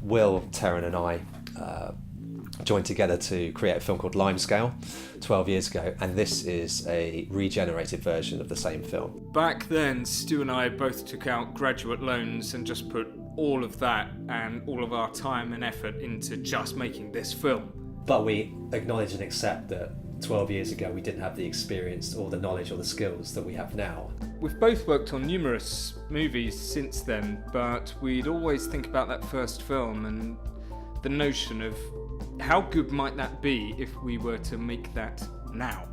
Will, Terran and I joined together to create a film called Limescale 12 years ago, and this is a regenerated version of the same film. Back then, Stu and I both took out graduate loans and just put all of that and all of our time and effort into just making this film. But we acknowledge and accept that 12 years ago we didn't have the experience or the knowledge or the skills that we have now. We've both worked on numerous movies since then, but we'd always think about that first film and the notion of how good might that be if we were to make that now.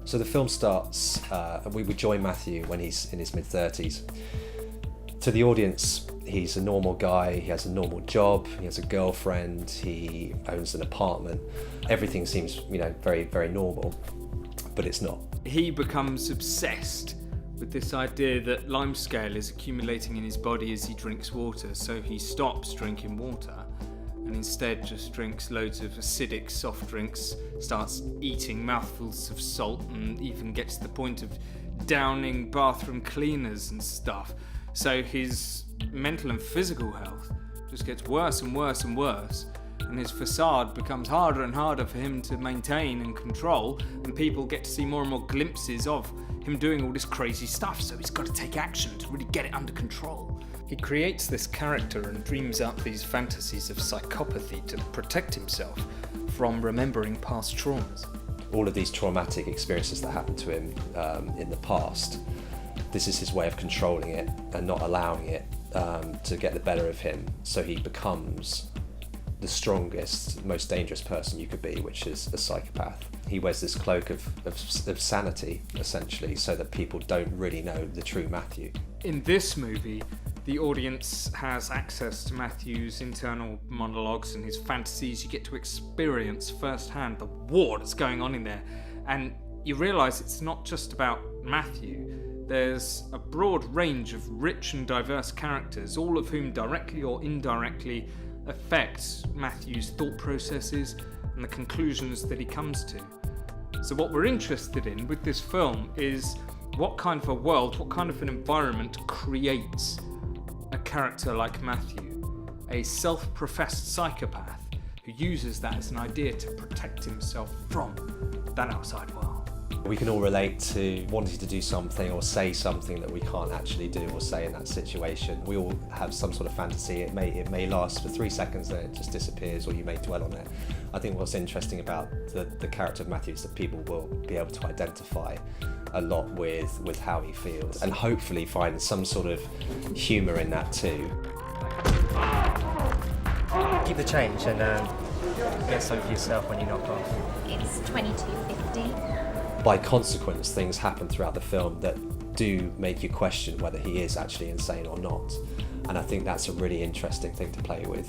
So the film starts, we would join Matthew when he's in his mid-30s. To the audience, he's a normal guy, he has a normal job, he has a girlfriend, he owns an apartment. Everything seems, very, very normal, but it's not. He becomes obsessed with this idea that limescale is accumulating in his body as he drinks water, so he stops drinking water and instead just drinks loads of acidic soft drinks, starts eating mouthfuls of salt, and even gets to the point of downing bathroom cleaners and stuff. So his mental and physical health just gets worse and worse and worse, and his facade becomes harder and harder for him to maintain and control, and people get to see more and more glimpses of him doing all this crazy stuff, so he's got to take action to really get it under control. He creates this character and dreams up these fantasies of psychopathy to protect himself from remembering past traumas. All of these traumatic experiences that happened to him in the past, this is his way of controlling it and not allowing it to get the better of him, so he becomes the strongest, most dangerous person you could be, which is a psychopath. He wears this cloak of sanity, essentially, so that people don't really know the true Matthew. In this movie, the audience has access to Matthew's internal monologues and his fantasies. You get to experience firsthand the war that's going on in there, and you realise it's not just about Matthew. There's a broad range of rich and diverse characters, all of whom directly or indirectly affect Matthew's thought processes and the conclusions that he comes to. So what we're interested in with this film is what kind of a world, what kind of an environment creates a character like Matthew, a self-professed psychopath who uses that as an idea to protect himself from that outside world. We can all relate to wanting to do something or say something that we can't actually do or say in that situation. We all have some sort of fantasy. It may last for 3 seconds, then it just disappears, or you may dwell on it. I think what's interesting about the character of Matthew is that people will be able to identify a lot with how he feels, and hopefully find some sort of humour in that too. Keep the change and get some for yourself when you knock off. It's $22.50. By consequence, things happen throughout the film that do make you question whether he is actually insane or not. And I think that's a really interesting thing to play with.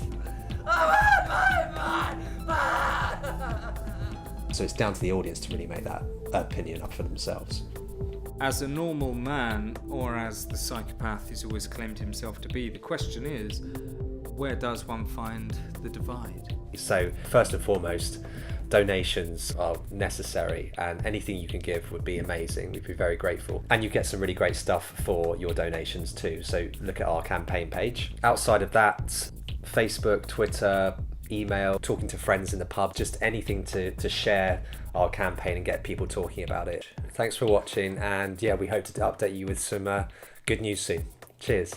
So it's down to the audience to really make that opinion up for themselves. As a normal man, or as the psychopath he's always claimed himself to be, the question is, where does one find the divide? So first and foremost, donations are necessary, and anything you can give would be amazing. We'd be very grateful. And you get some really great stuff for your donations too. So look at our campaign page. Outside of that, Facebook, Twitter, email, talking to friends in the pub, just anything to share our campaign and get people talking about it. Thanks for watching, and we hope to update you with some good news soon. Cheers.